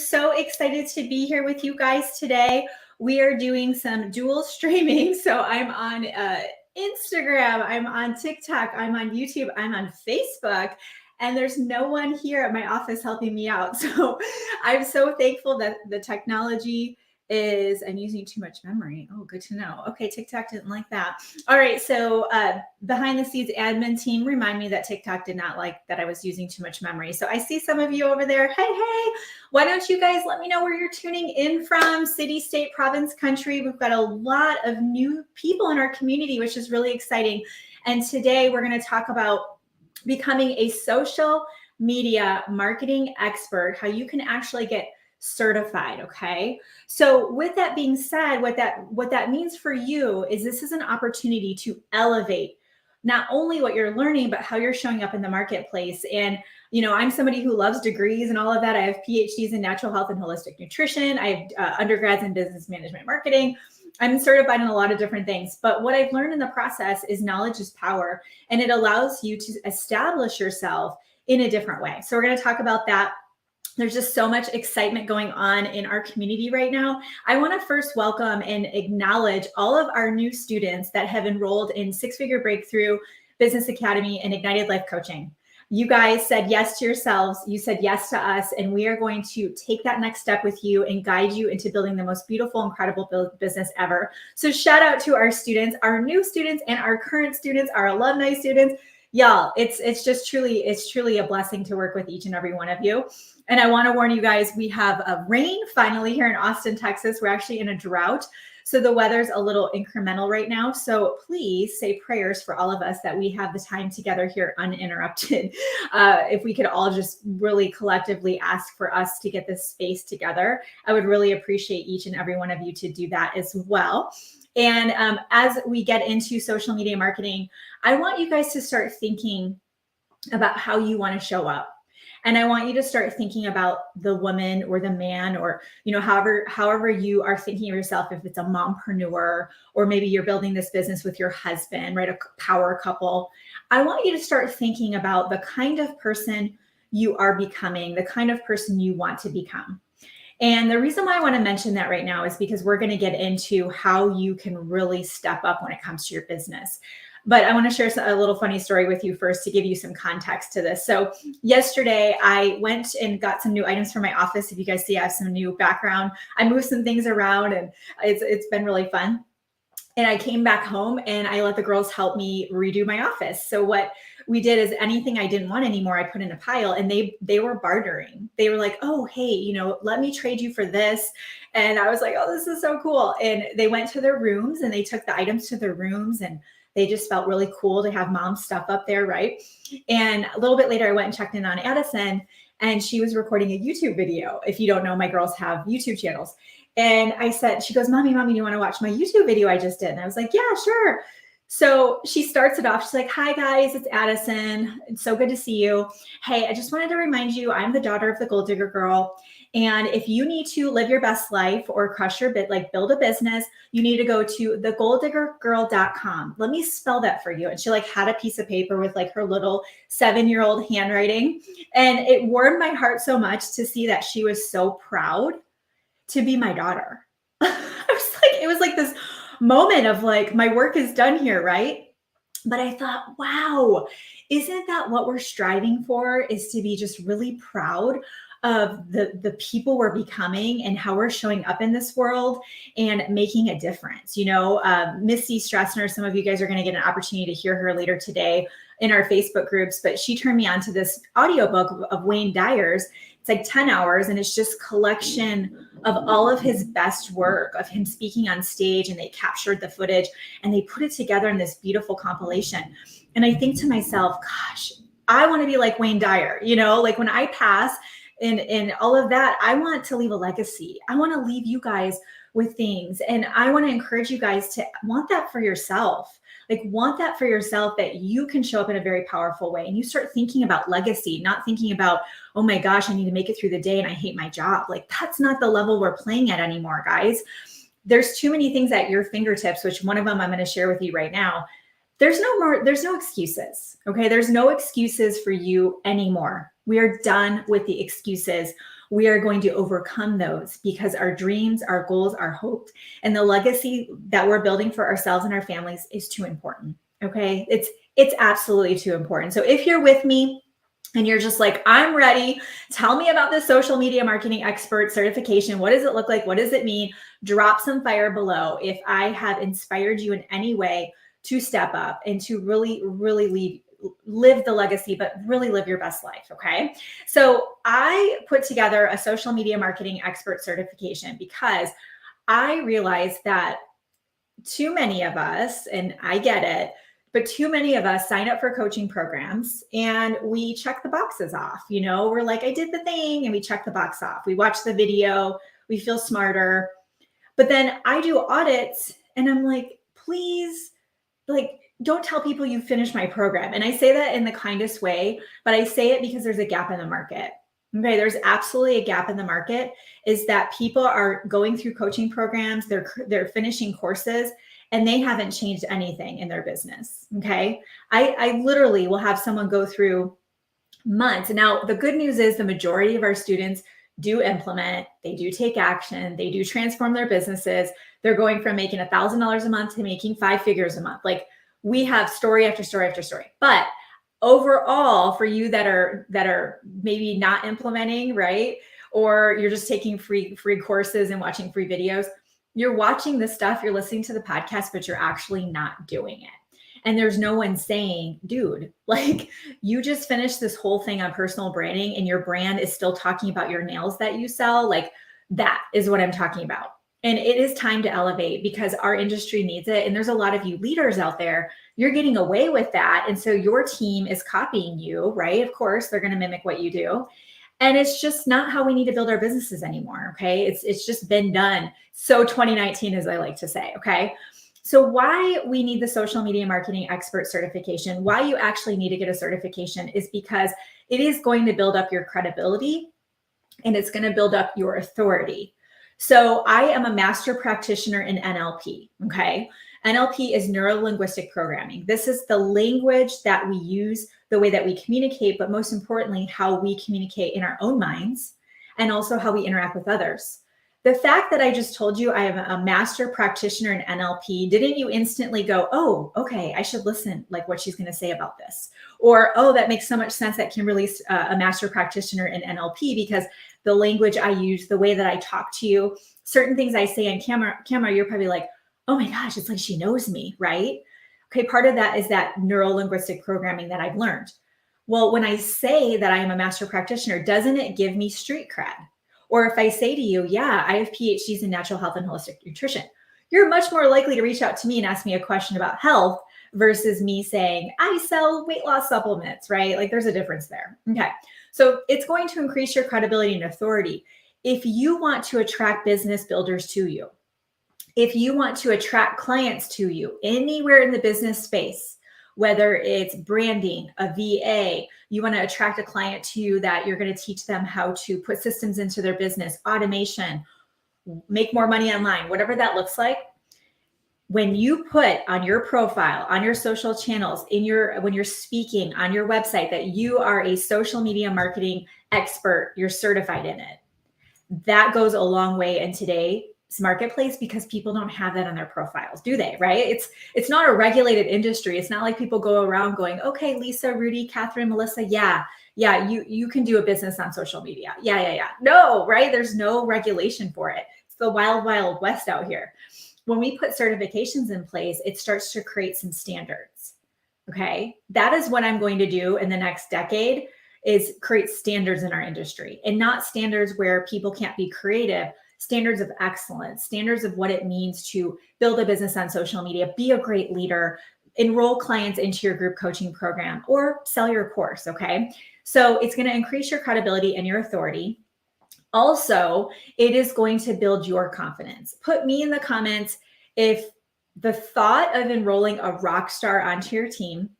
so excited to be here with you guys today. We are doing some dual streaming. So I'm on Instagram, I'm on TikTok, I'm on YouTube, I'm on Facebook, and there's no one here at my office helping me out. So I'm so thankful that the technology I'm using too much memory. Oh, good to know. Okay, TikTok didn't like that. All right, so behind the scenes admin team remind me that TikTok did not like that I was using too much memory. So I see some of you over there. Hey, why don't you guys let me know where you're tuning in from? City, state, province, country. We've got a lot of new people in our community, which is really exciting. And today we're going to talk about becoming a social media marketing expert, how you can actually get certified. Okay. So with that being said, what that means for you is this is an opportunity to elevate not only what you're learning, but how you're showing up in the marketplace. And, I'm somebody who loves degrees and all of that. I have PhDs in natural health and holistic nutrition. I have undergrads in business management marketing. I'm certified in a lot of different things, but what I've learned in the process is knowledge is power, and it allows you to establish yourself in a different way. So we're going to talk about that. There's just so much excitement going on in our community right now. I want to first welcome and acknowledge all of our new students that have enrolled in Six Figure Breakthrough, Business Academy, and Ignited Life Coaching. You guys said yes to yourselves, you said yes to us, and we are going to take that next step with you and guide you into building the most beautiful, incredible business ever. So shout out to our students, our new students, and our current students, our alumni students. Y'all, it's truly a blessing to work with each and every one of you. And I want to warn you guys, we have a rain finally here in Austin, Texas. We're actually in a drought. So the weather's a little incremental right now. So please say prayers for all of us that we have the time together here uninterrupted. If we could all just really collectively ask for us to get this space together, I would really appreciate each and every one of you to do that as well. And as we get into social media marketing, I want you guys to start thinking about how you want to show up. And I want you to start thinking about the woman or the man, or, however you are thinking of yourself, if it's a mompreneur, or maybe you're building this business with your husband, right? A power couple. I want you to start thinking about the kind of person you are becoming, the kind of person you want to become. And the reason why I want to mention that right now is because we're going to get into how you can really step up when it comes to your business. But I want to share a little funny story with you first to give you some context to this. So yesterday I went and got some new items for my office. If you guys see, I have some new background. I moved some things around, and it's been really fun. And I came back home and I let the girls help me redo my office. So what we did is anything I didn't want anymore, I put in a pile, and they were bartering. They were like, oh, hey, let me trade you for this. And I was like, oh, this is so cool. And they went to their rooms and they took the items to their rooms, and they just felt really cool to have mom's stuff up there, right? And a little bit later, I went and checked in on Addison, and she was recording a YouTube video. If you don't know, my girls have YouTube channels. And she goes, Mommy, do you want to watch my YouTube video I just did? And I was like, yeah, sure. So she starts it off. She's like, hi guys, it's Addison. It's so good to see you. Hey, I just wanted to remind you, I'm the daughter of the Gold Digger Girl. And if you need to live your best life or crush your bit, like build a business, you need to go to thegolddiggergirl.com. Let me spell that for you. And she had a piece of paper with her little 7-year-old handwriting. And it warmed my heart so much to see that she was so proud to be my daughter. It was like this moment of my work is done here, right? But I thought, wow, isn't that what we're striving for, is to be just really proud of the people we're becoming and how we're showing up in this world and making a difference. Missy Stressner, some of you guys are going to get an opportunity to hear her later today in our Facebook groups, but she turned me on to this audiobook of Wayne Dyer's. It's 10 hours, and it's just collection of all of his best work of him speaking on stage, and they captured the footage and they put it together in this beautiful compilation. And I think to myself, gosh, I want to be like Wayne Dyer, when I pass and all of that, I want to leave a legacy. I want to leave you guys with things. And I want to encourage you guys to want that for yourself. Want that for yourself, that you can show up in a very powerful way. And you start thinking about legacy, not thinking about, oh my gosh, I need to make it through the day and I hate my job. That's not the level we're playing at anymore, guys. There's too many things at your fingertips, which one of them I'm going to share with you right now. There's no excuses. Okay. There's no excuses for you anymore. We are done with the excuses. we are going to overcome those because our dreams, our goals, our hopes, and the legacy that we're building for ourselves and our families is too important. Okay. It's absolutely too important. So if you're with me and you're just like, I'm ready, tell me about the social media marketing expert certification. What does it look like? What does it mean? Drop some fire below if I have inspired you in any way to step up and to really, really live the legacy, but really live your best life. Okay. So I put together a social media marketing expert certification because I realized that too many of us, and I get it, but too many of us sign up for coaching programs and we check the boxes off. You know, we're like, I did the thing, and we check the box off. We watch the video, we feel smarter. But then I do audits and I'm like, please, like, don't tell people you finished my program. And I say that in the kindest way, but I say it because there's a gap in the market. Okay, there's absolutely a gap in the market, is that people are going through coaching programs, they're finishing courses, and they haven't changed anything in their business. Okay, I literally will have someone go through months. Now, the good news is the majority of our students do implement, they do take action, they do transform their businesses. They're going from making $1,000 a month to making 5 figures a month. Like, we have story after story after story. But overall, for you that are maybe not implementing, right? Or you're just taking free courses and watching free videos, you're watching the stuff, you're listening to the podcast, but you're actually not doing it. And there's no one saying, dude, like, you just finished this whole thing on personal branding and your brand is still talking about your nails that you sell. Like, that is what I'm talking about. And it is time to elevate because our industry needs it. And there's a lot of you leaders out there, you're getting away with that. And so your team is copying you, right? Of course, they're going to mimic what you do. And it's just not how we need to build our businesses anymore. Okay. It's just been done. So 2019, as I like to say. Okay. So why we need the social media marketing expert certification, why you actually need to get a certification, is because it is going to build up your credibility and it's going to build up your authority. So I am a master practitioner in NLP. Okay. NLP is neuro-linguistic programming. This is the language that we use, the way that we communicate, but most importantly, how we communicate in our own minds and also how we interact with others. The fact that I just told you I am a master practitioner in NLP, didn't you instantly go, oh, okay, I should listen, like what she's going to say about this? Or, oh, that makes so much sense that Kimberly's a master practitioner in NLP because the language I use, the way that I talk to you, certain things I say on camera, you're probably like, oh my gosh, it's like she knows me, right? Okay, part of that is that neuro-linguistic programming that I've learned. Well, when I say that I am a master practitioner, doesn't it give me street cred? Or if I say to you, yeah, I have PhDs in natural health and holistic nutrition, you're much more likely to reach out to me and ask me a question about health versus me saying, I sell weight loss supplements, right? Like, there's a difference there. Okay. So it's going to increase your credibility and authority. If you want to attract business builders to you, if you want to attract clients to you anywhere in the business space, whether it's branding, a VA, you want to attract a client to you that you're going to teach them how to put systems into their business, automation, make more money online, whatever that looks like. When you put on your profile, on your social channels, when you're speaking on your website that you are a social media marketing expert, you're certified in it, that goes a long way in today's marketplace because people don't have that on their profiles, do they? Right? It's not a regulated industry. It's not like people go around going, okay, Lisa, Rudy, Catherine, Melissa, yeah, you can do a business on social media. Yeah. No, right? There's no regulation for it. It's the wild, wild west out here. When we put certifications in place, it starts to create some standards. Okay. That is what I'm going to do in the next decade, is create standards in our industry, and not standards where people can't be creative, standards of excellence, standards of what it means to build a business on social media, be a great leader, enroll clients into your group coaching program, or sell your course. Okay. So it's going to increase your credibility and your authority. Also, it is going to build your confidence. Put me in the comments if the thought of enrolling a rock star onto your team,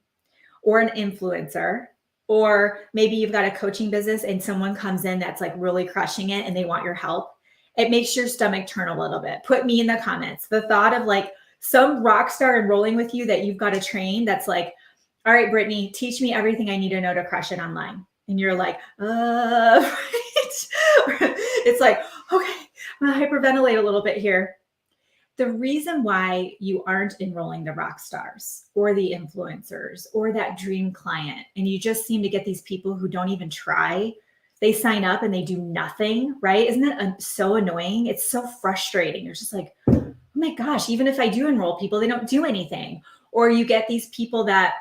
or an influencer, or maybe you've got a coaching business and someone comes in that's like really crushing it and they want your help, it makes your stomach turn a little bit. Put me in the comments. The thought of like some rock star enrolling with you that you've got to train, that's like, all right, Brittany, teach me everything I need to know to crush it online. and you're like, right? It's like, okay, I'm gonna hyperventilate a little bit here. The reason why you aren't enrolling the rock stars or the influencers or that dream client, and you just seem to get these people who don't even try, they sign up and they do nothing, right? Isn't that so annoying? It's so frustrating. You're just like, oh my gosh, even if I do enroll people, they don't do anything. Or you get these people that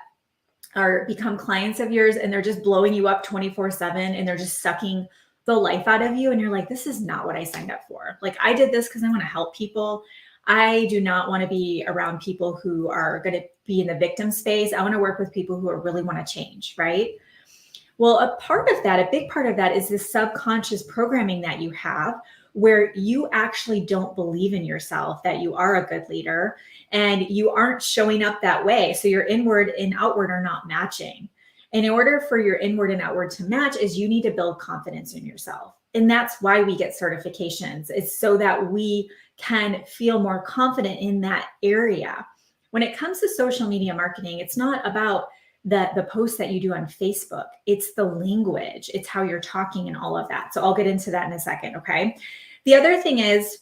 become clients of yours and they're just blowing you up 24/7 and they're just sucking the life out of you. And you're like, this is not what I signed up for. Like, I did this because I want to help people. I do not want to be around people who are going to be in the victim space. I want to work with people who really want to change, right? Well, a big part of that is this subconscious programming that you have where you actually don't believe in yourself, that you are a good leader and you aren't showing up that way. So your inward and outward are not matching. And in order for your inward and outward to match is you need to build confidence in yourself. And that's why we get certifications. It's so that we can feel more confident in that area. When it comes to social media marketing, it's not about the posts that you do on Facebook. It's the language, it's how you're talking and all of that. So I'll get into that in a second, okay? The other thing is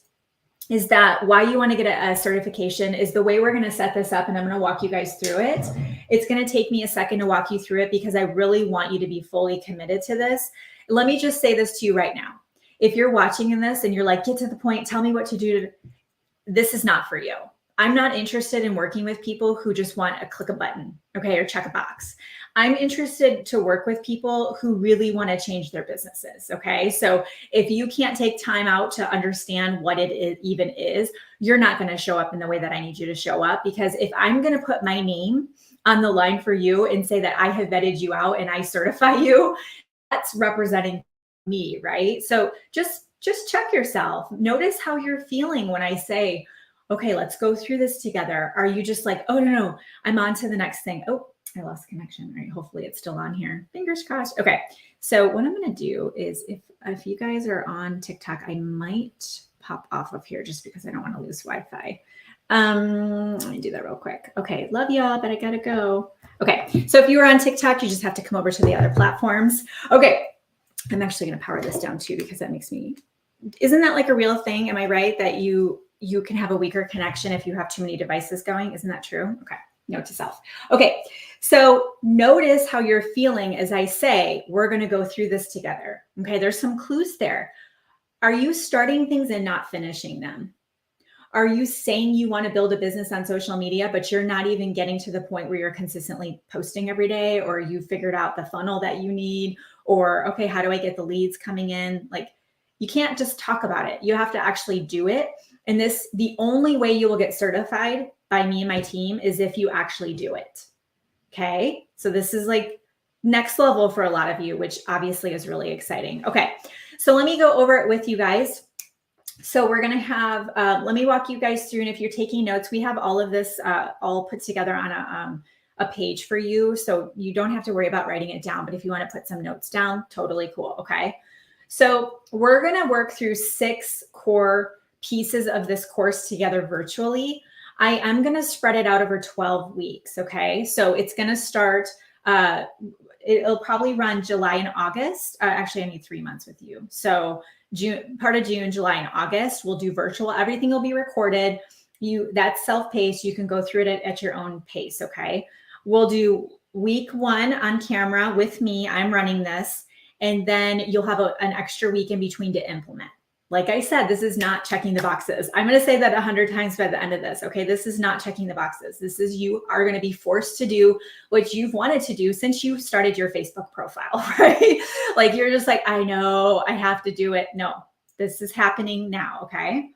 that why you want to get a certification is the way we're going to set this up, and I'm going to walk you guys through it. It's going to take me a second to walk you through it because I really want you to be fully committed to this. Let me just say this to you right now. If you're watching in this and you're like, get to the point, tell me what to do, this is not for you. I'm not interested in working with people who just want to click a button, okay, or check a box. I'm interested to work with people who really want to change their businesses, okay? So if you can't take time out to understand what it even is, you're not going to show up in the way that I need you to show up, because if I'm going to put my name on the line for you and say that I have vetted you out and I certify you, that's representing me, right? So just check yourself. Notice how you're feeling when I say, okay, let's go through this together. Are you just like, oh, no, I'm on to the next thing. Oh, I lost connection. All right, hopefully it's still on here. Fingers crossed. Okay, so what I'm going to do is if you guys are on TikTok, I might pop off of here just because I don't want to lose Wi-Fi. Let me do that real quick. Okay, love y'all, but I got to go. Okay, so if you are on TikTok, you just have to come over to the other platforms. Okay, I'm actually going to power this down too because that makes me, isn't that like a real thing? Am I right that you can have a weaker connection if you have too many devices going? Isn't that true? Okay. Note to self. Okay. So notice how you're feeling as I say, we're going to go through this together. Okay. There's some clues there. Are you starting things and not finishing them? Are you saying you want to build a business on social media, but you're not even getting to the point where you're consistently posting every day, or you figured out the funnel that you need, or, okay, how do I get the leads coming in? Like, you can't just talk about it. You have to actually do it. And the only way you will get certified by me and my team is if you actually do it. Okay. So this is like next level for a lot of you, which obviously is really exciting. Okay. So let me go over it with you guys. So we're going to have, let me walk you guys through. And if you're taking notes, we have all of this all put together on a page for you. So you don't have to worry about writing it down, but if you want to put some notes down, totally cool. Okay. So we're going to work through 6 core pieces of this course together virtually. I am going to spread it out over 12 weeks. Okay. So it's going to start, it'll probably run July and August. Actually, I need 3 months with you. So part of June, July, and August, we'll do virtual. Everything will be recorded. That's self-paced. You can go through it at your own pace. Okay. We'll do week 1 on camera with me. I'm running this. And then you'll have an extra week in between to implement. Like I said, this is not checking the boxes. I'm going to say that 100 times by the end of this. Okay. This is not checking the boxes. This is, you are going to be forced to do what you've wanted to do since you started your Facebook profile, right? Like, you're just like, I know I have to do it. No, this is happening now. Okay.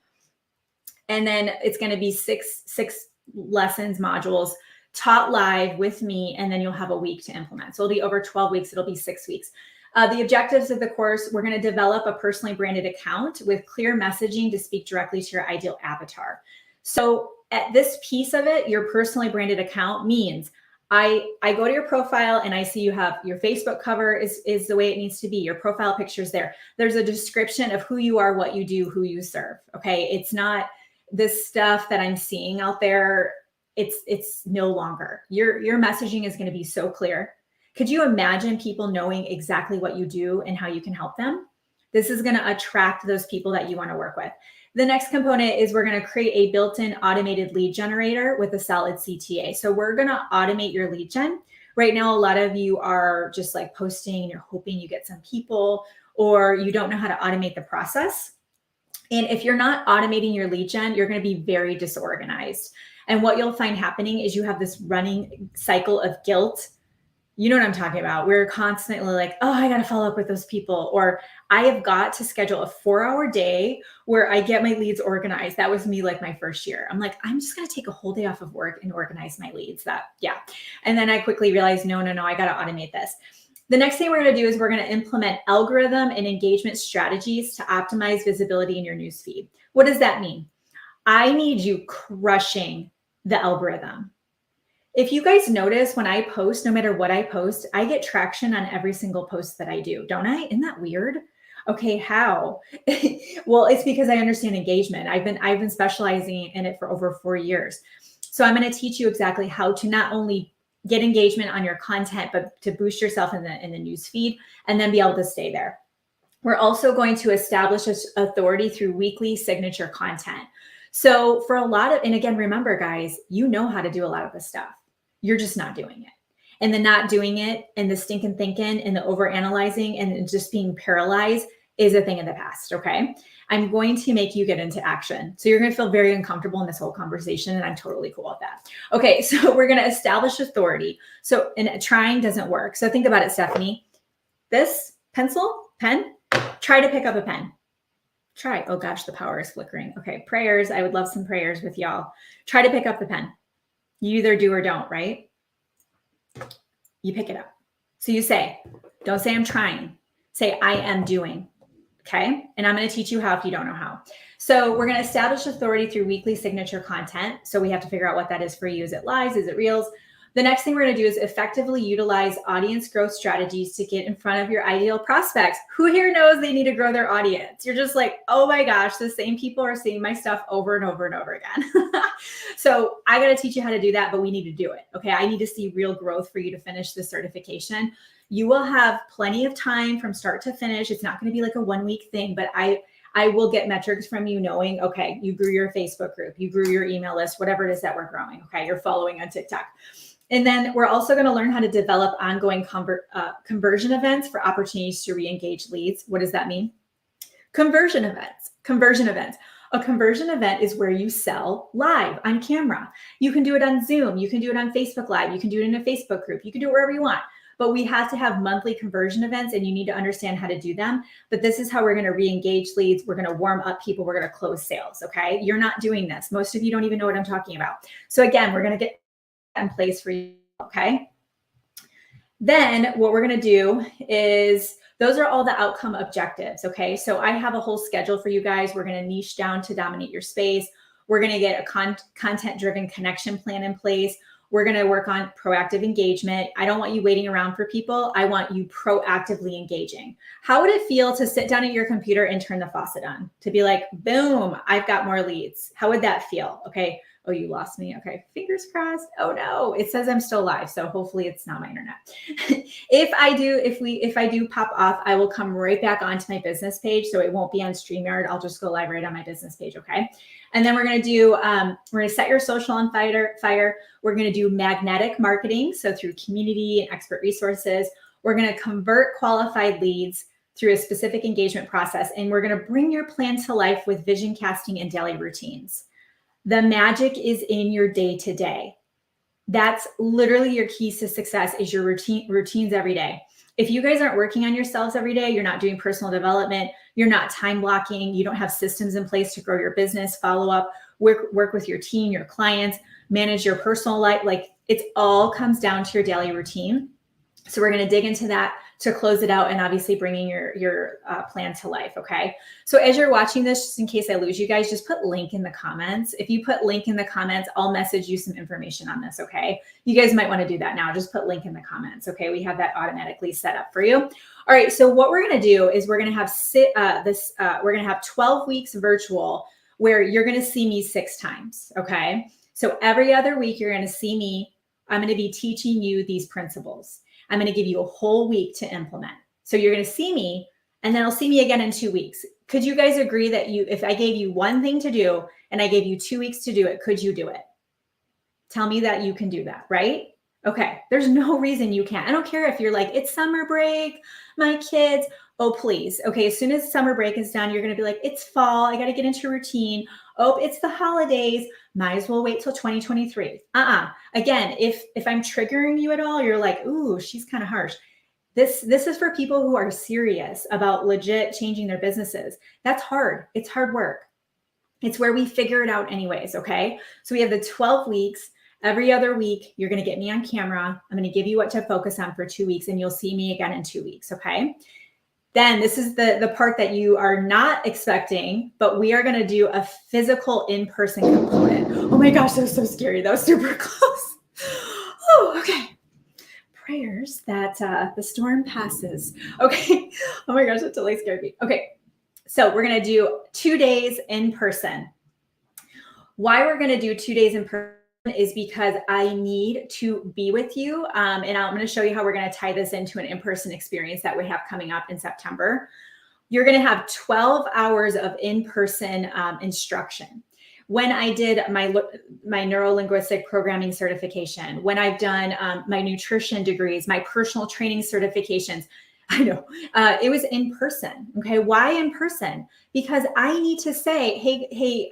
And then it's going to be six lessons, modules taught live with me. And then you'll have a week to implement. So it'll be over 12 weeks. It'll be 6 weeks. The objectives of the course, we're going to develop a personally branded account with clear messaging to speak directly to your ideal avatar. So at this piece of it, your personally branded account means I go to your profile and I see you have your Facebook cover is the way it needs to be. Your profile picture's there. There's a description of who you are, what you do, who you serve. Okay. It's not this stuff that I'm seeing out there. It's no longer. Your messaging is going to be so clear. Could you imagine people knowing exactly what you do and how you can help them? This is going to attract those people that you want to work with. The next component is we're going to create a built-in automated lead generator with a solid CTA. So we're going to automate your lead gen. Right now, a lot of you are just like posting and you're hoping you get some people, or you don't know how to automate the process. And if you're not automating your lead gen, you're going to be very disorganized. And what you'll find happening is you have this running cycle of guilt. You know what I'm talking about. We're constantly like, oh, I got to follow up with those people. Or I have got to schedule a 4-hour day where I get my leads organized. That was me like my first year. I'm like, I'm just going to take a whole day off of work and organize my leads. And then I quickly realized, no, I got to automate this. The next thing we're going to do is we're going to implement algorithm and engagement strategies to optimize visibility in your newsfeed. What does that mean? I need you crushing the algorithm. If you guys notice, when I post, no matter what I post, I get traction on every single post that I do, don't I? Isn't that weird? Okay, how? Well, it's because I understand engagement. I've been specializing in it for over 4 years. So I'm going to teach you exactly how to not only get engagement on your content, but to boost yourself in the news feed and then be able to stay there. We're also going to establish authority through weekly signature content. So for a lot of, and again, remember guys, you know how to do a lot of this stuff. You're just not doing it. And the not doing it and the stinking thinking and the overanalyzing and just being paralyzed is a thing of the past, okay? I'm going to make you get into action. So you're going to feel very uncomfortable in this whole conversation, and I'm totally cool with that. Okay, so we're going to establish authority. So, and trying doesn't work. So think about it, Stephanie. This pencil, pen, try to pick up a pen. Try. Oh gosh, the power is flickering. Okay, prayers. I would love some prayers with y'all. Try to pick up the pen. You either do or don't, right? You pick it up. So you say, don't say I'm trying. Say I am doing. Okay. And I'm going to teach you how if you don't know how. So we're going to establish authority through weekly signature content. So we have to figure out what that is for you. Is it lives? Is it reels? The next thing we're going to do is effectively utilize audience growth strategies to get in front of your ideal prospects. Who here knows they need to grow their audience? You're just like, oh my gosh, the same people are seeing my stuff over and over and over again. So I got to teach you how to do that, but we need to do it. Okay. I need to see real growth for you to finish the certification. You will have plenty of time from start to finish. It's not going to be like a 1-week thing, but I will get metrics from you knowing, okay, you grew your Facebook group, you grew your email list, whatever it is that we're growing. Okay. You're following on TikTok. And then we're also going to learn how to develop ongoing conversion events for opportunities to re-engage leads. What does that mean? Conversion events. A conversion event is where you sell live on camera. You can do it on Zoom. You can do it on Facebook Live. You can do it in a Facebook group. You can do it wherever you want. But we have to have monthly conversion events, and you need to understand how to do them. But this is how we're going to re-engage leads. We're going to warm up people. We're going to close sales. Okay. You're not doing this. Most of you don't even know what I'm talking about. So again, we're going to get in place for you. Okay. Then what we're going to do is those are all the outcome objectives. Okay. So I have a whole schedule for you guys. We're going to niche down to dominate your space. We're going to get a content driven connection plan in place. We're going to work on proactive engagement. I don't want you waiting around for people. I want you proactively engaging. How would it feel to sit down at your computer and turn the faucet on? To be like, boom, I've got more leads. How would that feel? Okay. Oh, you lost me. Okay. Fingers crossed. Oh no, it says I'm still live. So hopefully it's not my internet. If I do pop off, I will come right back onto my business page. So it won't be on StreamYard. I'll just go live right on my business page. Okay. And then we're going to do, we're going to set your social on fire. We're going to do magnetic marketing. So through community and expert resources, we're going to convert qualified leads through a specific engagement process. And we're going to bring your plan to life with vision casting and daily routines. The magic is in your day-to-day. That's literally your keys to success is your routines every day. If you guys aren't working on yourselves every day, you're not doing personal development, you're not time blocking, you don't have systems in place to grow your business, follow up, work with your team, your clients, manage your personal life. Like it all comes down to your daily routine. So we're going to dig into that to close it out and obviously bringing your plan to life. Okay. So as you're watching this, just in case I lose you guys, just put link in the comments. If you put link in the comments, I'll message you some information on this. Okay. You guys might want to do that now. Just put link in the comments. Okay. We have that automatically set up for you. All right. So what we're going to do is we're going to have we're going to have 12 weeks virtual where you're going to see me 6 times. Okay. So every other week, you're going to see me. I'm going to be teaching you these principles. I'm going to give you a whole week to implement. So you're going to see me, and then I'll see me again in 2 weeks. Could you guys agree that if I gave you one thing to do and I gave you 2 weeks to do it, could you do it? Tell me that you can do that, right? Okay, there's no reason you can't. I don't care if you're like, it's summer break, my kids. Oh, please. Okay, as soon as summer break is done, you're going to be like, it's fall. I got to get into routine. Oh, it's the holidays. Might as well wait till 2023. Again, if I'm triggering you at all, you're like, ooh, she's kind of harsh. This is for people who are serious about legit changing their businesses. That's hard. It's hard work. It's where we figure it out anyways, okay? So we have the 12 weeks. Every other week, you're going to get me on camera. I'm going to give you what to focus on for 2 weeks, and you'll see me again in 2 weeks, okay? Then this is the part that you are not expecting, but we are going to do a physical in-person component. Oh my gosh, that was so scary. That was super close. Oh, okay. Prayers that the storm passes. Okay. Oh my gosh, that totally scared me. Okay. So we're going to do 2 days in person. Why we're going to do 2 days in person is because I need to be with you. And I'm going to show you how we're going to tie this into an in-person experience that we have coming up in September. You're going to have 12 hours of in-person instruction. When I did my neuro-linguistic programming certification, when I've done my nutrition degrees, my personal training certifications, I know it was in person. Okay. Why in person? Because I need to say, hey,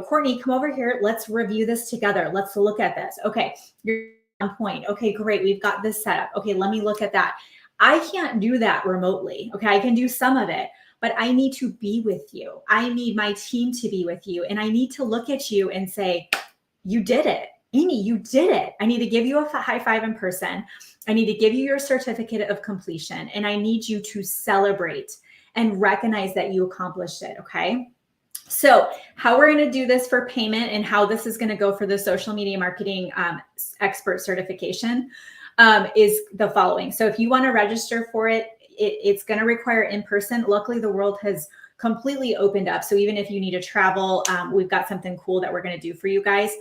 Courtney, come over here. Let's review this together. Let's look at this. Okay. You're on point. Okay, great. We've got this set up. Okay. Let me look at that. I can't do that remotely. Okay. I can do some of it, but I need to be with you. I need my team to be with you. And I need to look at you and say, you did it. Amy, you did it. I need to give you a high five in person. I need to give you your certificate of completion, and I need you to celebrate and recognize that you accomplished it, okay? So how we're going to do this for payment and how this is going to go for the social media marketing expert certification is the following. So if you want to register for it, it's going to require in-person. Luckily, the world has completely opened up. So even if you need to travel, we've got something cool that we're going to do for you guys.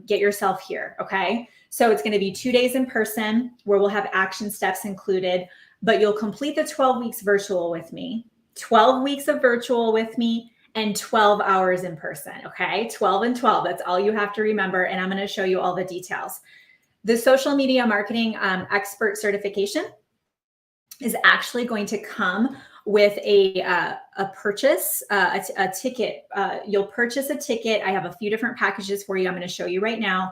Get yourself here, okay? So it's going to be 2 days in person where we'll have action steps included, but you'll complete the 12 weeks virtual with me, 12 weeks of virtual with me, and 12 hours in person, okay? 12 and 12, that's all you have to remember, and I'm going to show you all the details. The social media marketing expert certification is actually going to come with a purchase, a ticket. You'll purchase a ticket. I have a few different packages for you. I'm going to show you right now,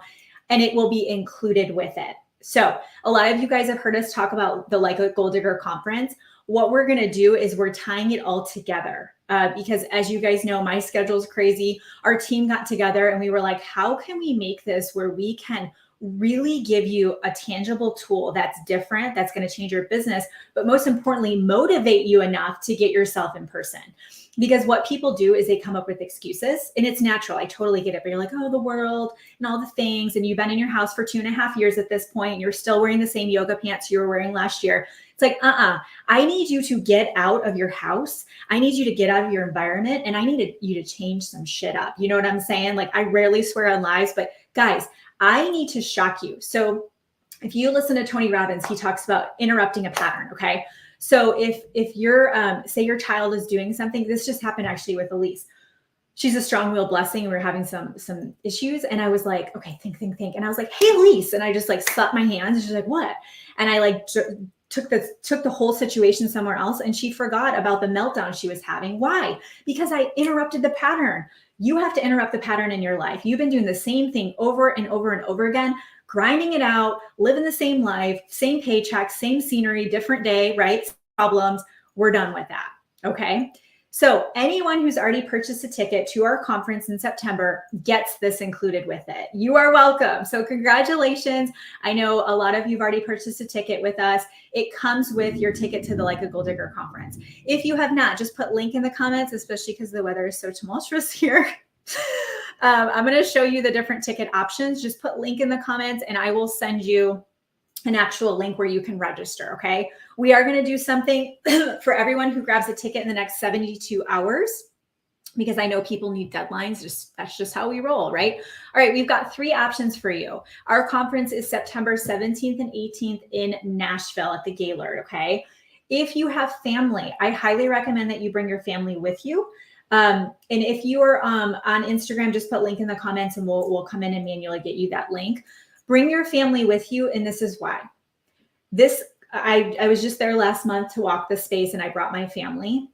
and it will be included with it. So a lot of you guys have heard us talk about the Like a Gold Digger conference. What we're going to do is we're tying it all together because as you guys know, my schedule is crazy. Our team got together and we were like, how can we make this where we can really give you a tangible tool that's different, that's going to change your business, but most importantly, motivate you enough to get yourself in person. Because what people do is they come up with excuses, and it's natural. I totally get it. But you're like, oh, the world and all the things. And you've been in your house for 2.5 years at this point, and you're still wearing the same yoga pants you were wearing last year. It's like, I need you to get out of your house. I need you to get out of your environment, and I need you to change some shit up. You know what I'm saying? Like, I rarely swear on lives, but guys, I need to shock you. So if you listen to Tony Robbins, he talks about interrupting a pattern, okay? So if you're, say your child is doing something, this just happened actually with Elise. She's a strong-willed blessing, and we were having some issues, and I was like, okay, think. And I was like, hey, Elise, and I just like slapped my hands, and she's like, what? And I like took the whole situation somewhere else, and she forgot about the meltdown she was having. Why? Because I interrupted the pattern. You have to interrupt the pattern in your life. You've been doing the same thing over and over and over again, grinding it out, living the same life, same paycheck, same scenery, different day, right? Problems. We're done with that. Okay. So anyone who's already purchased a ticket to our conference in September gets this included with it. You are welcome. So congratulations. I know a lot of you've already purchased a ticket with us. It comes with your ticket to the Like a Gold Digger conference. If you have not, just put link in the comments, especially because the weather is so tumultuous here. I'm going to show you the different ticket options. Just put link in the comments and I will send you an actual link where you can register, okay? We are going to do something for everyone who grabs a ticket in the next 72 hours. because I know people need deadlines. That's just how we roll, right? All right, we've got 3 options for you. Our conference is September 17th and 18th in Nashville at the Gaylord, okay? If you have family, I highly recommend that you bring your family with you. And if you are on Instagram, just put link in the comments and we'll come in and manually get you that link. Bring your family with you, and this is why. I was just there last month to walk the space, and I brought my family.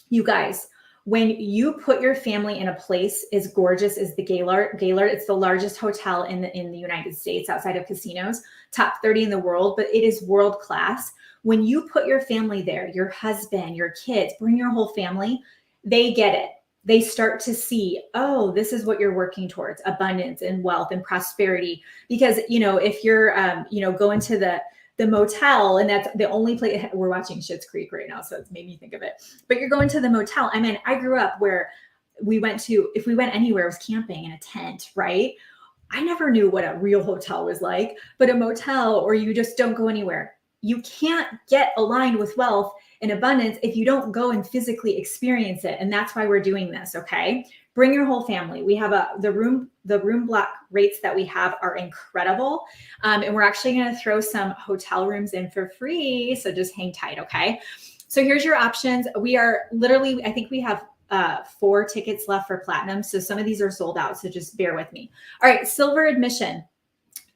You guys, when you put your family in a place as gorgeous as the Gaylord, it's the largest hotel in the United States outside of casinos, top 30 in the world, but it is world class. When you put your family there, your husband, your kids, bring your whole family, they get it. They start to see, oh, this is what you're working towards, abundance and wealth and prosperity. Because, if you're, going to the motel, and that's the only place. We're watching Schitt's Creek right now, so it's made me think of it. But you're going to the motel. I mean, I grew up where if we went anywhere, it was camping in a tent, right? I never knew what a real hotel was like, but a motel, or you just don't go anywhere. You can't get aligned with wealth and abundance if you don't go and physically experience it. And that's why we're doing this, okay? Bring your whole family. We have the room block rates that we have are incredible. And we're actually going to throw some hotel rooms in for free. So just hang tight, okay? So here's your options. We are literally, I think we have 4 tickets left for platinum. So some of these are sold out. So just bear with me. All right, silver admission.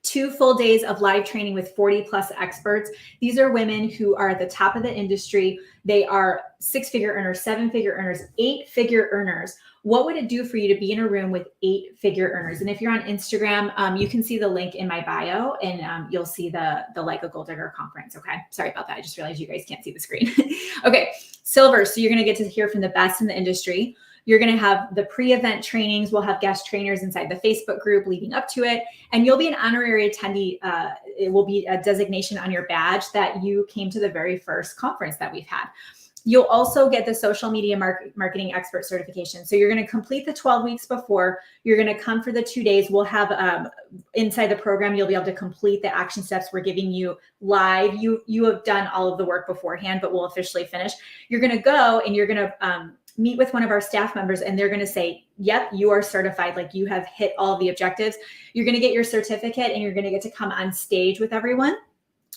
2 full days of live training with 40 plus experts. These are women who are at the top of the industry. They are 6-figure earners, 7-figure earners, 8-figure earners. What would it do for you to be in a room with 8-figure earners? And if you're on Instagram, you can see the link in my bio, and you'll see the Like a Gold Digger conference. Okay. Sorry about that. I just realized you guys can't see the screen. Okay. Silver. So you're going to get to hear from the best in the industry. You're going to have the pre-event trainings. We'll have guest trainers inside the Facebook group leading up to it. And you'll be an honorary attendee. It will be a designation on your badge that you came to the very first conference that we've had. You'll also get the social media marketing expert certification. So you're going to complete the 12 weeks before. You're going to come for the 2 days. We'll have inside the program, you'll be able to complete the action steps we're giving you live. You have done all of the work beforehand, but we'll officially finish. You're going to go and you're going to meet with one of our staff members, and they're going to say, yep, you are certified. Like, you have hit all the objectives. You're going to get your certificate, and you're going to get to come on stage with everyone.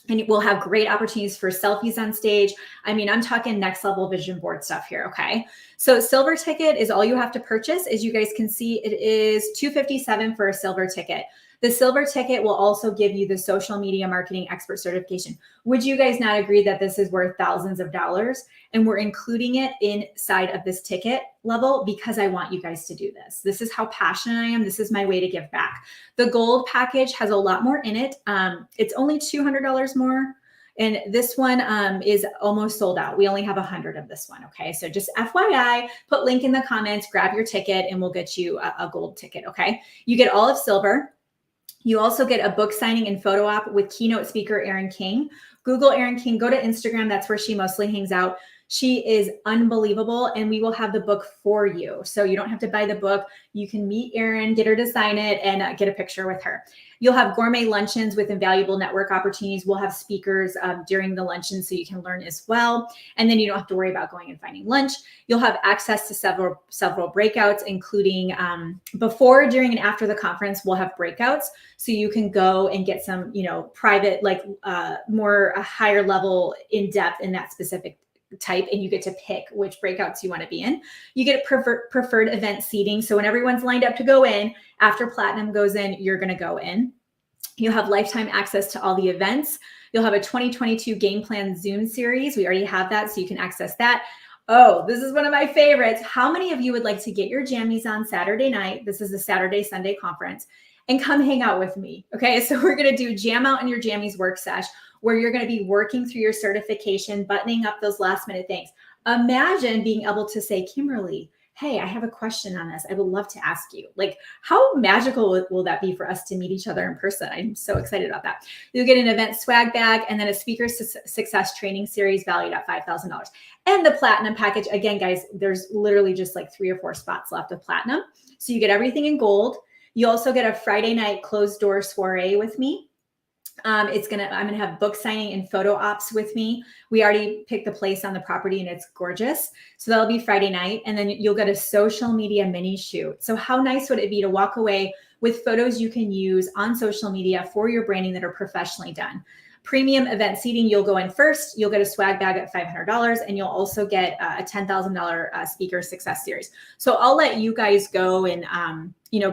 And we'll have great opportunities for selfies on stage. I mean, I'm talking next level vision board stuff here. Okay. So silver ticket is all you have to purchase. As you guys can see, it is $257 for a silver ticket. The silver ticket will also give you the social media marketing expert certification. Would you guys not agree that this is worth thousands of dollars? And we're including it inside of this ticket level because I want you guys to do this. This is how passionate I am. This is my way to give back. The gold package has a lot more in it. It's only $200 more. And this one is almost sold out. We only have 100 of this one. Okay. So just FYI, put link in the comments, grab your ticket, and we'll get you a gold ticket. Okay. You get all of silver. You also get a book signing and photo op with keynote speaker Erin King. Google Erin King, go to Instagram. That's where she mostly hangs out. She is unbelievable, and we will have the book for you. So you don't have to buy the book. You can meet Erin, get her to sign it, and get a picture with her. You'll have gourmet luncheons with invaluable network opportunities. We'll have speakers during the luncheon so you can learn as well. And then you don't have to worry about going and finding lunch. You'll have access to several breakouts, including before, during, and after the conference. We'll have breakouts so you can go and get some, private, more a higher level in depth in that specific type, and you get to pick which breakouts you want to be in. You get preferred event seating. So when everyone's lined up to go in, after platinum goes in, you're going to go in. You'll have lifetime access to all the events. You'll have a 2022 game plan Zoom series. We already have that, so you can access that. Oh, this is one of my favorites. How many of you would like to get your jammies on Saturday night? This is a Saturday-Sunday conference, and come hang out with me. Okay, so we're going to do Jam Out in Your Jammies work sesh, where you're going to be working through your certification, buttoning up those last minute things. Imagine being able to say, Kimberly, hey, I have a question on this. I would love to ask you. Like, how magical will that be for us to meet each other in person? I'm so excited about that. You'll get an event swag bag and then a speaker success training series valued at $5,000. And the platinum package, again, guys, there's literally just like 3 or 4 spots left of platinum. So you get everything in gold. You also get a Friday night closed door soiree with me. I'm gonna have book signing and photo ops with me. We already picked the place on the property and it's gorgeous. So that'll be Friday night. And then you'll get a social media mini shoot. So how nice would it be to walk away with photos you can use on social media for your branding that are professionally done? Premium event seating, you'll go in first, you'll get a swag bag at $500, and you'll also get a $10,000 speaker success series. So I'll let you guys go and,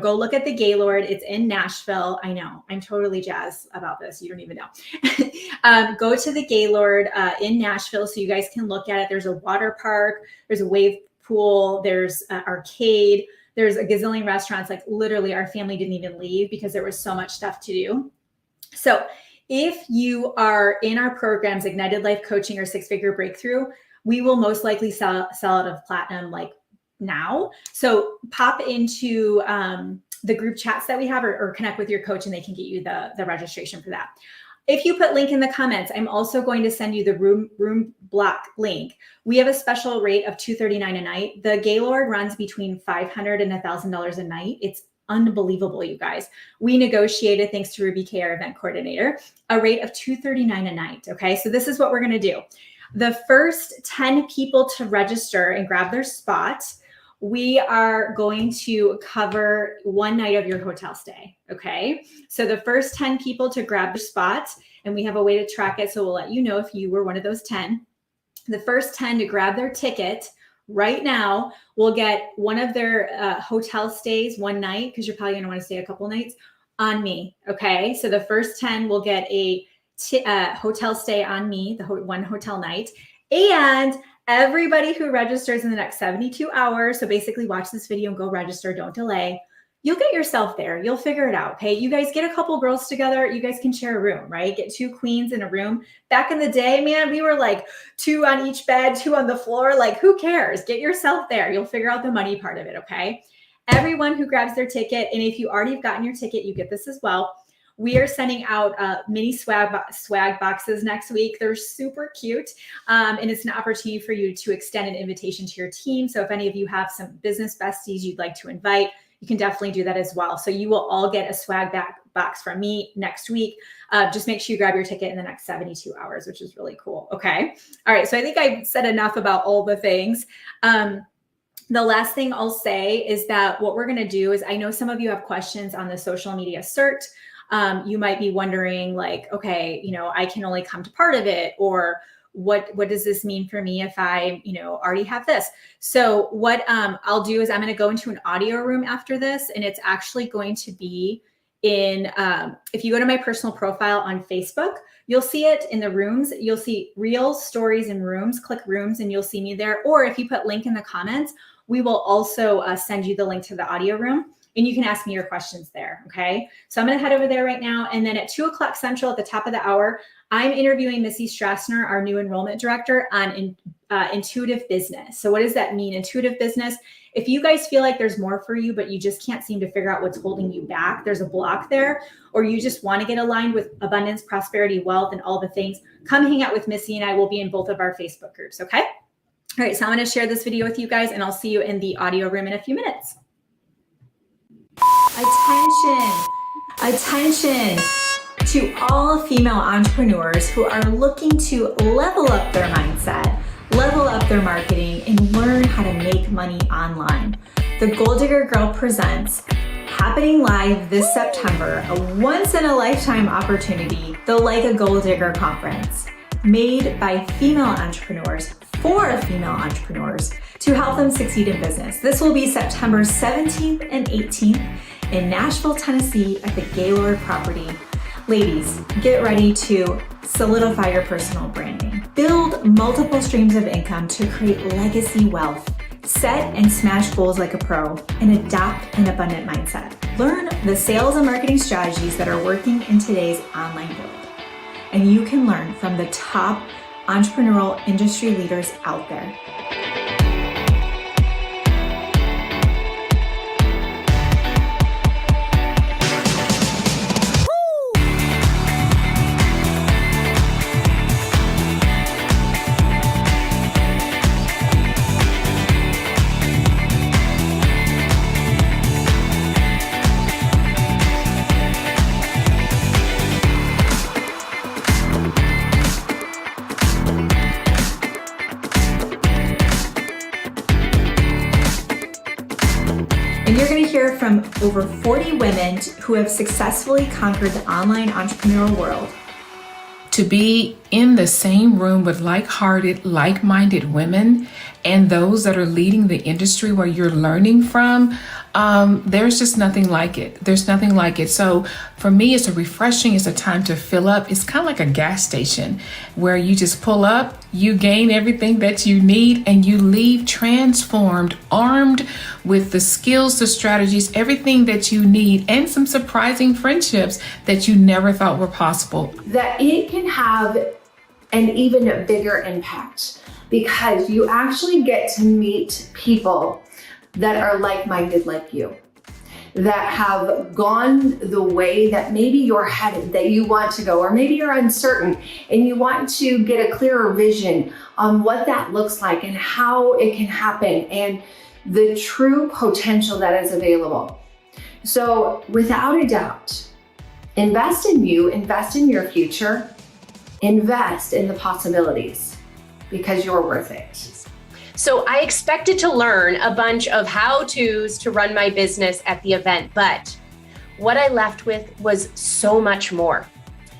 go look at the Gaylord. It's in Nashville. I know, I'm totally jazzed about this. You don't even know. Go to the Gaylord in Nashville so you guys can look at it. There's a water park, there's a wave pool, there's an arcade, there's a gazillion restaurants. Like literally our family didn't even leave because there was so much stuff to do. So if you are in our programs, Ignited Life Coaching or Six Figure Breakthrough, we will most likely sell out of platinum like now. So pop into the group chats that we have or connect with your coach and they can get you the registration for that. If you put link in the comments, I'm also going to send you the room block link. We have a special rate of $239 a night. The Gaylord runs between $500 and $1,000 a night. It's unbelievable, you guys. We negotiated, thanks to Ruby K, our event coordinator, a rate of $239 a night. Okay, so this is what we're going to do. The first 10 people to register and grab their spot, we are going to cover one night of your hotel stay. Okay, so the first 10 people to grab their spot, and we have a way to track it, so we'll let you know if you were one of those 10. The first 10 to grab their ticket right now will get one of their hotel stays one night, because you're probably going to want to stay a couple nights, on me. Okay, so the first 10 will get a hotel stay on me, one hotel night. And everybody who registers in the next 72 hours, so basically watch this video and go register, don't delay, you'll get yourself there. You'll figure it out. Okay, you guys get a couple girls together, you guys can share a room, right? Get 2 queens in a room. Back in the day, man, we were like 2 on each bed, 2 on the floor. Like, who cares? Get yourself there. You'll figure out the money part of it. Okay, everyone who grabs their ticket, and if you already have gotten your ticket, you get this as well. We are sending out mini swag boxes next week. They're super cute. And it's an opportunity for you to extend an invitation to your team. So if any of you have some business besties you'd like to invite, you can definitely do that as well. So you will all get a swag box from me next week. Just make sure you grab your ticket in the next 72 hours, which is really cool. Okay. All right. So I think I've said enough about all the things. The last thing I'll say is that what we're going to do is, I know some of you have questions on the social media cert. You might be wondering like, okay, I can only come to part of it, or what does this mean for me if I, already have this? So what I'll do is I'm going to go into an audio room after this, and it's actually going to be in, if you go to my personal profile on Facebook, you'll see it in the rooms. You'll see reels, stories, and rooms. Click rooms and you'll see me there. Or if you put link in the comments, we will also send you the link to the audio room, and you can ask me your questions there. Okay, so I'm going to head over there right now. And then at 2 o'clock Central, at the top of the hour, I'm interviewing Missy Strassner, our new enrollment director, on intuitive business. So what does that mean? Intuitive business. If you guys feel like there's more for you, but you just can't seem to figure out what's holding you back, there's a block there, or you just want to get aligned with abundance, prosperity, wealth, and all the things, come hang out with Missy and I. Will be in both of our Facebook groups. Okay. All right. So I'm going to share this video with you guys, and I'll see you in the audio room in a few minutes. Attention to all female entrepreneurs who are looking to level up their mindset, level up their marketing, and learn how to make money online. The Goal Digger Girl presents, happening live this September, a once-in-a-lifetime opportunity, the Like a Goal Digger Conference, made by female entrepreneurs for female entrepreneurs to help them succeed in business. This will be September 17th and 18th in Nashville, Tennessee at the Gaylord property. Ladies, get ready to solidify your personal branding, build multiple streams of income to create legacy wealth, set and smash goals like a pro, and adopt an abundant mindset. Learn the sales and marketing strategies that are working in today's online world. And you can learn from the top entrepreneurial industry leaders out there. from over 40 women who have successfully conquered the online entrepreneurial world. To be in the same room with like-hearted, like-minded women and those that are leading the industry where you're learning from, there's just nothing like it. There's nothing like it. So for me, it's a time to fill up. It's kind of like a gas station where you just pull up, you gain everything that you need, and you leave transformed, armed with the skills, the strategies, everything that you need, and some surprising friendships that you never thought were possible. That it can have an even bigger impact because you actually get to meet people that are like-minded like you, that have gone the way that maybe you're headed, that you want to go, or maybe you're uncertain and you want to get a clearer vision on what that looks like and how it can happen and the true potential that is available. So without a doubt, invest in you, invest in your future, invest in the possibilities because you're worth it. So I expected to learn a bunch of how-tos to run my business at the event, but what I left with was so much more.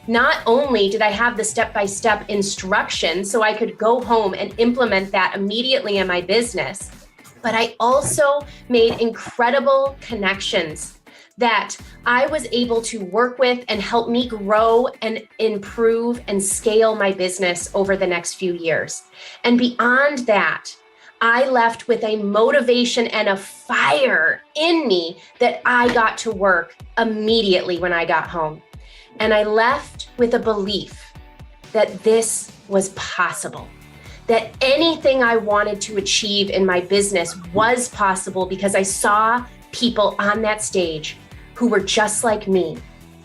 Not only did I have the step-by-step instruction so I could go home and implement that immediately in my business, but I also made incredible connections that I was able to work with and help me grow and improve and scale my business over the next few years. And beyond that, I left with a motivation and a fire in me that I got to work immediately when I got home. And I left with a belief that this was possible, that anything I wanted to achieve in my business was possible because I saw people on that stage who were just like me,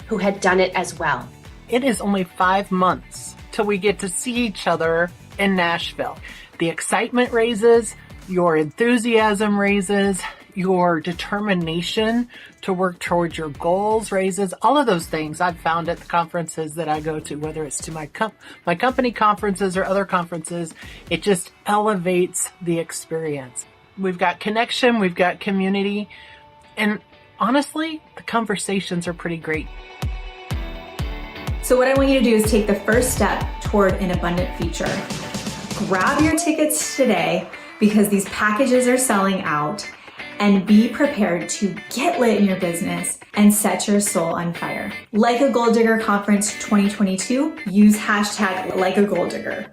who had done it as well. It is only 5 months till we get to see each other in Nashville. The excitement raises, your enthusiasm raises, your determination to work towards your goals raises. All of those things I've found at the conferences that I go to, whether it's to my company conferences or other conferences, it just elevates the experience. We've got connection, we've got community, and honestly, the conversations are pretty great. So what I want you to do is take the first step toward an abundant future. Grab your tickets today because these packages are selling out, and be prepared to get lit in your business and set your soul on fire. Like a Gold Digger Conference 2022, use hashtag like a gold digger.